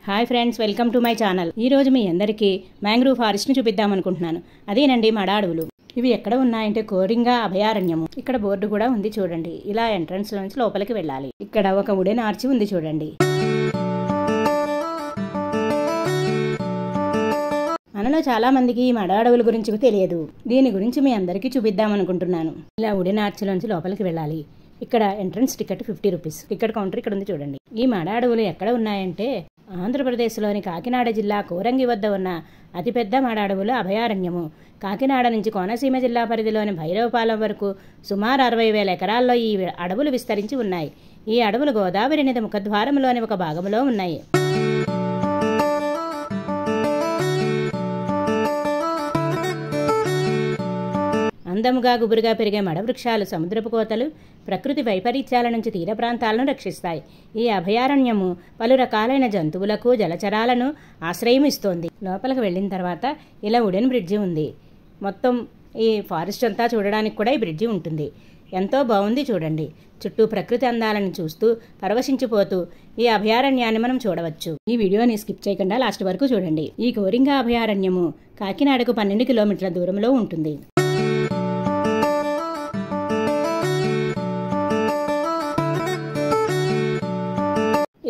Hi friends, welcome to my channel. ఈ రోజు మీ అందరికీ మ్యాంగ్రూవ్ ఫారెస్ట్ని చూపిద్దామనుకుంటున్నాను. అదేనండి మడ అడవులు. ఇవి ఎక్కడ ఉన్నాయంటే కోరింగా అభయారణ్యము. ఇక్కడ బోర్డు కూడా ఉంది చూడండి. ఇలా ఎంట్రన్స్ నుంచి లోపలికి వెళ్ళాలి. ఇక్కడ ఒక వుడెన్ ఆర్చి ఉంది చూడండి. మనలో చాలా మందికి ఈ మడ అడవుల గురించి తెలియదు. దీని గురించి మీ అందరికీ చూపిద్దామనుకుంటున్నాను. ఇలా వుడెన్ ఆర్చిలోంచి లోపలికి వెళ్ళాలి. ఇక్కడ entrance ticket 50 rupees. Ticket counter ఇక్కడ ఉంది చూడండి. ఈ మడ అడవులు ఎక్కడ ఉన్నాయంటే ఆంధ్రప్రదేశ్లోని కాకినాడ జిల్లా కోరంగి వద్ద ఉన్న అతిపెద్ద మడ అడవుల అభయారణ్యము. కాకినాడ నుంచి కోనసీమ జిల్లా పరిధిలోని భైరవపాలెం వరకు సుమారు 60,000 ఎకరాల్లో ఈ అడవులు విస్తరించి ఉన్నాయి. ఈ అడవులు గోదావరి నది ముఖద్వారంలోని ఒక భాగంలో ఉన్నాయి. అందముగా గుబురుగా పెరిగే మడ వృక్షాలు సముద్రపు కోతలు, ప్రకృతి వైపరీత్యాల నుంచి తీర ప్రాంతాలను రక్షిస్తాయి. ఈ అభయారణ్యము పలు రకాలైన జంతువులకు, జలచరాలను ఆశ్రయం ఇస్తోంది. లోపలికి వెళ్ళిన తర్వాత ఇలా వుడెన్ బ్రిడ్జి ఉంది. మొత్తం ఈ ఫారెస్ట్ అంతా చూడడానికి కూడా ఈ బ్రిడ్జి ఉంటుంది. ఎంతో బాగుంది చూడండి. చుట్టూ ప్రకృతి అందాలను చూస్తూ పరవశించిపోతూ ఈ అభయారణ్యాన్ని మనం చూడవచ్చు. ఈ వీడియోని స్కిప్ చేయకుండా లాస్ట్ వరకు చూడండి. ఈ కోరింగా అభయారణ్యము కాకినాడకు 12 కిలోమీటర్ల దూరంలో ఉంటుంది.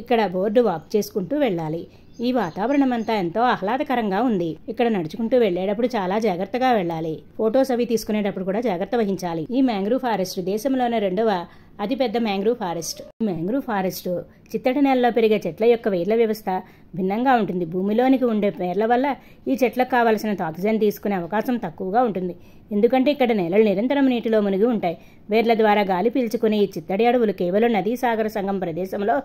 ఇక్కడ బోర్డు వాక్ చేసుకుంటూ వెళ్ళాలి. ఈ వాతావరణం అంతా ఎంతో ఆహ్లాదకరంగా ఉంది. ఇక్కడ నడుచుకుంటూ వెళ్లేటప్పుడు చాలా జాగ్రత్తగా వెళ్ళాలి. ఫొటోస్ అవి తీసుకునేటప్పుడు కూడా జాగ్రత్త వహించాలి. ఈ మ్యాంగ్రూవ్ ఫారెస్ట్ దేశంలోనే 2వ అతిపెద్ద మ్యాంగ్రూవ్ ఫారెస్ట్. ఈ మ్యాంగ్రూవ్ ఫారెస్ట్ చిత్తడి నేలలో పెరిగే చెట్ల యొక్క వేర్ల వ్యవస్థ భిన్నంగా ఉంటుంది. భూమిలోనికి ఉండే వేర్ల వల్ల ఈ చెట్లకు కావలసినంత ఆక్సిజన్ తీసుకునే అవకాశం తక్కువగా ఉంటుంది. ఎందుకంటే ఇక్కడ నేలలు నిరంతరం నీటిలో మునిగి ఉంటాయి. వేర్ల ద్వారా గాలి పీల్చుకునే ఈ చిత్తడి అడవులు కేవలం నదీ సాగర సంగమ ప్రదేశంలో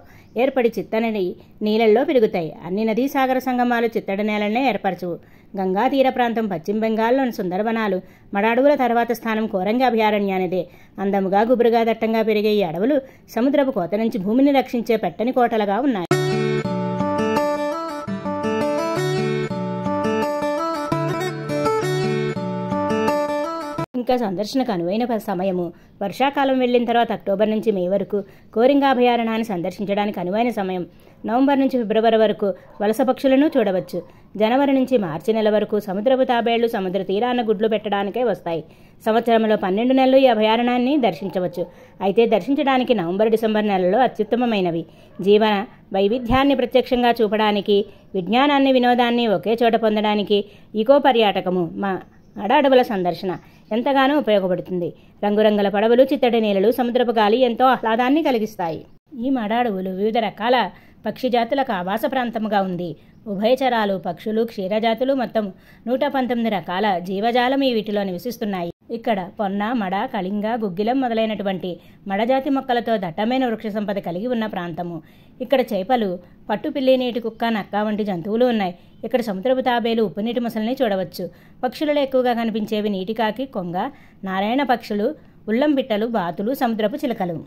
ఏర్పడి చిత్తడి నీళ్ళల్లో పెరుగుతాయి. అన్ని నదీ సాగర సంగమాలు చిత్తడి నేలనే ఏర్పరచవు. గంగా తీర ప్రాంతం పశ్చిమ బెంగాల్లోని సుందరవనాలు మడ అడవుల తర్వాత స్థానం కోరంగి అభయారణ్యానిదే. అందముగా గుబురుగా దట్టంగా పెరిగే ఈ అడవులు సముద్రపు కోత నుంచి భూమిని రక్షించే పెట్టని కోటలుగా ఉన్నాయి. ఇంకా సందర్శనకు అనువైన సమయము వర్షాకాలం వెళ్లిన తర్వాత అక్టోబర్ నుంచి మే వరకు కోరింగా అభయారణ్యాన్ని సందర్శించడానికి అనువైన సమయం. నవంబర్ నుంచి ఫిబ్రవరి వరకు వలస పక్షులను చూడవచ్చు. జనవరి నుంచి మార్చి నెల వరకు సముద్రపు తాబేళ్లు సముద్ర తీరాన గుడ్లు పెట్టడానికే వస్తాయి. సంవత్సరంలో 12 నెలలు ఈ అభయారణ్యాన్ని దర్శించవచ్చు. అయితే దర్శించడానికి నవంబర్ డిసెంబర్ నెలల్లో అత్యుత్తమమైనవి. జీవన వైవిధ్యాన్ని ప్రత్యక్షంగా చూపడానికి, విజ్ఞానాన్ని వినోదాన్ని ఒకే చోట పొందడానికి ఈకో పర్యాటకము మడ అడవుల సందర్శన ఎంతగానో ఉపయోగపడుతుంది. రంగురంగుల పడవలు, చిత్తడి నేలలు, సముద్రపు గాలి ఎంతో ఆహ్లాదాన్ని కలిగిస్తాయి. ఈ మడ అడవులు వివిధ రకాల పక్షి జాతులకు ఆవాస ప్రాంతముగా ఉంది. ఉభయచరాలు, పక్షులు, క్షీరజాతులు మొత్తం 119 రకాల జీవజాలం ఈ వీటిలో నివసిస్తున్నాయి. ఇక్కడ పొన్న, మడ, కళింగ, గుగ్గిలం మొదలైనటువంటి మడజాతి మొక్కలతో దట్టమైన వృక్ష సంపద కలిగి ఉన్న ప్రాంతము. ఇక్కడ చేపలు, పట్టుపిల్లి, నీటి కుక్క, నక్క వంటి జంతువులు ఉన్నాయి. ఇక్కడ సముద్రపు తాబేలు, ఉప్పునీటి ముసలిని చూడవచ్చు. పక్షులలో ఎక్కువగా కనిపించేవి నీటికాకి, కొంగ, నారాయణ పక్షులు, ఉల్లం పిట్టలు, బాతులు, సముద్రపు చిలకలు.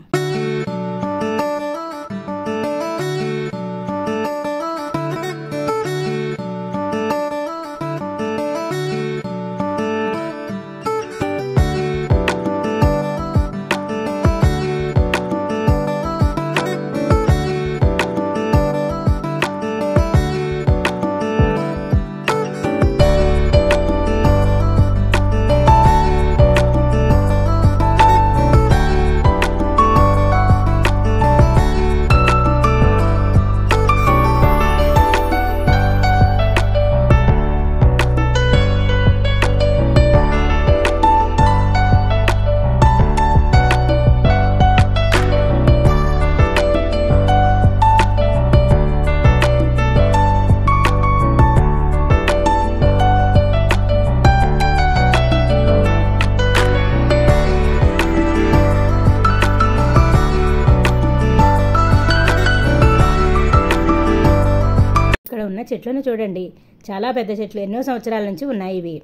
ఉన్న చెట్లను చూడండి. చాలా పెద్ద చెట్లు, ఎన్నో సంవత్సరాల నుంచి ఉన్నాయి ఇవి.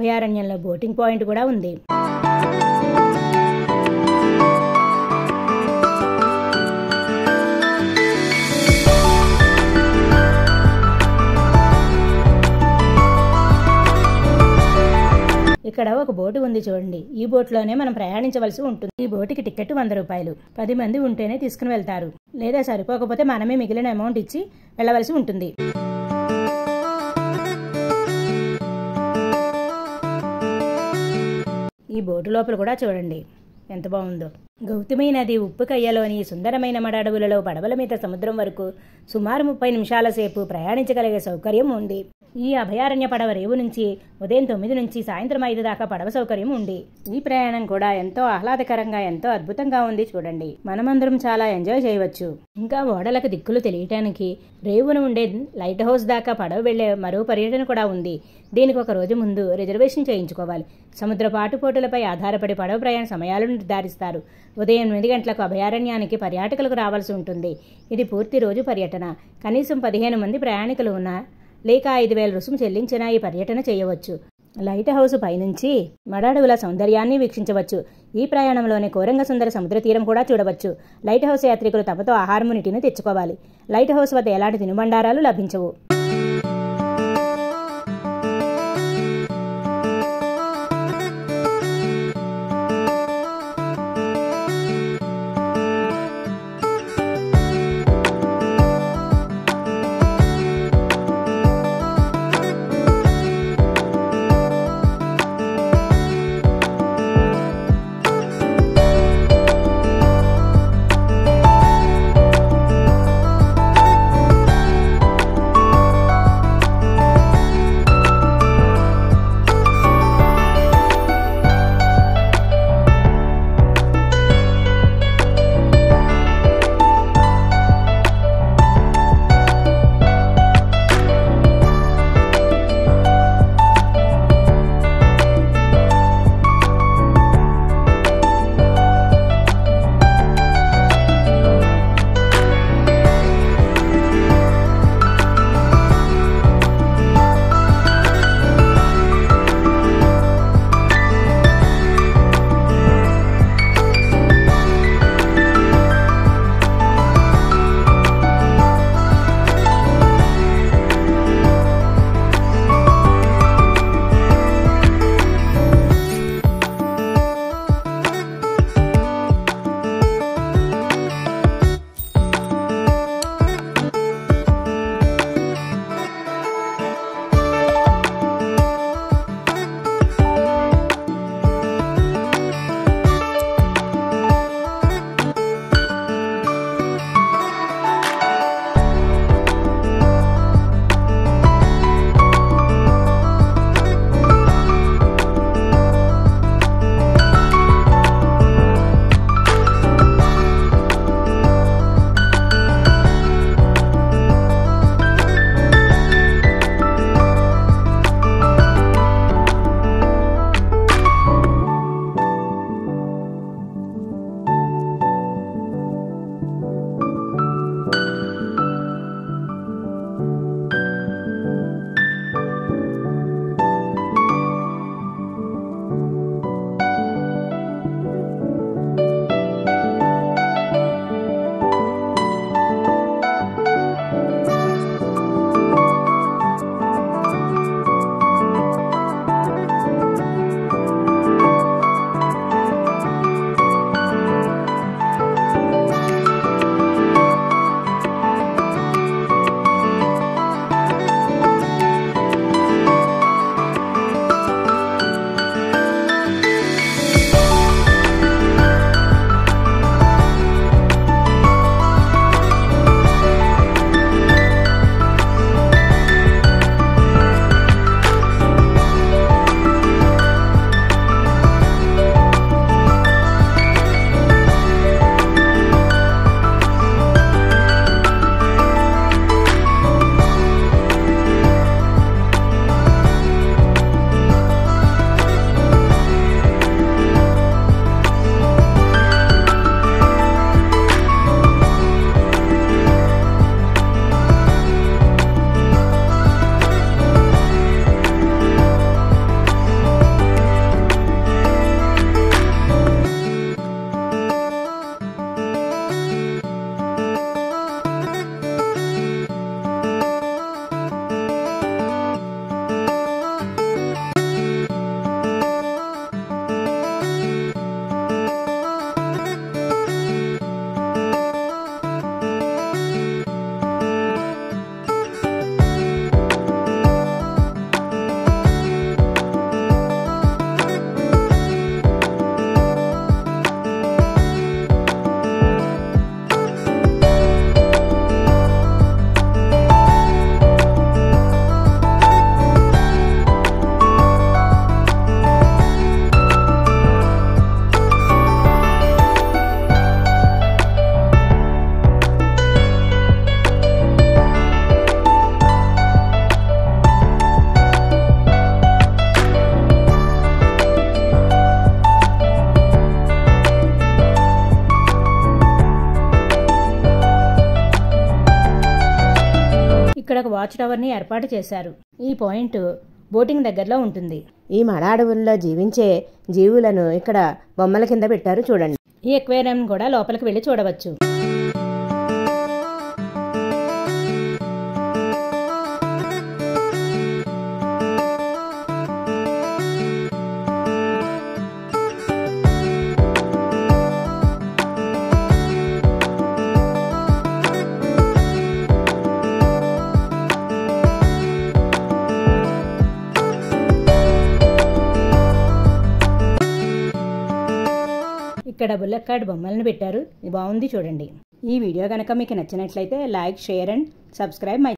అభయారణ్యంలో బోటింగ్ పాయింట్ కూడా ఉంది. ఇక్కడ ఒక బోటు ఉంది చూడండి. ఈ బోట్లోనే మనం ప్రయాణించవలసి ఉంటుంది. ఈ బోటుకి టికెట్ 100 రూపాయలు. 10 మంది ఉంటేనే తీసుకుని వెళ్తారు. లేదా సరిపోకపోతే మనమే మిగిలిన అమౌంట్ ఇచ్చి వెళ్ళవలసి ఉంటుంది. ఈ బోటు లోపల కూడా చూడండి ఎంత బాగుందో. గౌతమి నది ఉప్పు కయ్యలోని సుందరమైన మడడవులలో పడవల మీద సముద్రం వరకు సుమారు 30 నిమిషాల సేపు ప్రయాణించగలిగే సౌకర్యం ఉంది. ఈ అభయారణ్య పడవ రేవు నుంచి ఉదయం 9 నుంచి సాయంత్రం 5 దాకా పడవ సౌకర్యం ఉంది. ఈ ప్రయాణం కూడా ఎంతో ఆహ్లాదకరంగా ఎంతో అద్భుతంగా ఉంది చూడండి. మనమందరం చాలా ఎంజాయ్ చేయవచ్చు. ఇంకా ఓడలకు దిక్కులు తెలియటానికి రేవును ఉండే లైట్ హౌస్ దాకా పడవ వెళ్లే మరో పర్యటన కూడా ఉంది. దీనికి ఒక రోజు ముందు రిజర్వేషన్ చేయించుకోవాలి. సముద్రపు ఆటుపోటులపై ఆధారపడి పడవ ప్రయాణ సమయాలను నిర్ధారిస్తారు. ఉదయం 8 గంటలకు అభయారణ్యానికి పర్యాటకులకు రావాల్సి ఉంటుంది. ఇది పూర్తి రోజు పర్యటన. కనీసం 15 మంది ప్రయాణికులు ఉన్నా లేక 5,000 రుసుము చెల్లించినా ఈ పర్యటన చేయవచ్చు. లైట్ హౌస్ పైనుంచి మడడవుల సౌందర్యాన్ని వీక్షించవచ్చు. ఈ ప్రయాణంలోనే కోరంగ సుందర సముద్ర తీరం కూడా చూడవచ్చు. లైట్ హౌస్ యాత్రికులు తమతో ఆహారము నీటిని తెచ్చుకోవాలి. లైట్ హౌస్ వద్ద ఎలాంటి తినుబండారాలు లభించవు. వాచ్ టవర్ని ఏర్పాటు చేశారు. ఈ పాయింట్ బోటింగ్ దగ్గరలో ఉంటుంది. ఈ మడ అడవుల్లో జీవించే జీవులను ఇక్కడ బొమ్మల కింద పెట్టారు చూడండి. ఈ ఎక్వేరియం కూడా లోపలికి వెళ్ళి చూడవచ్చు. ఇక్కడ బుల్లక్ కార్డ్ బొమ్మలను పెట్టారు. బాగుంది చూడండి. ఈ వీడియో కనుక మీకు నచ్చినట్లయితే like, share and subscribe my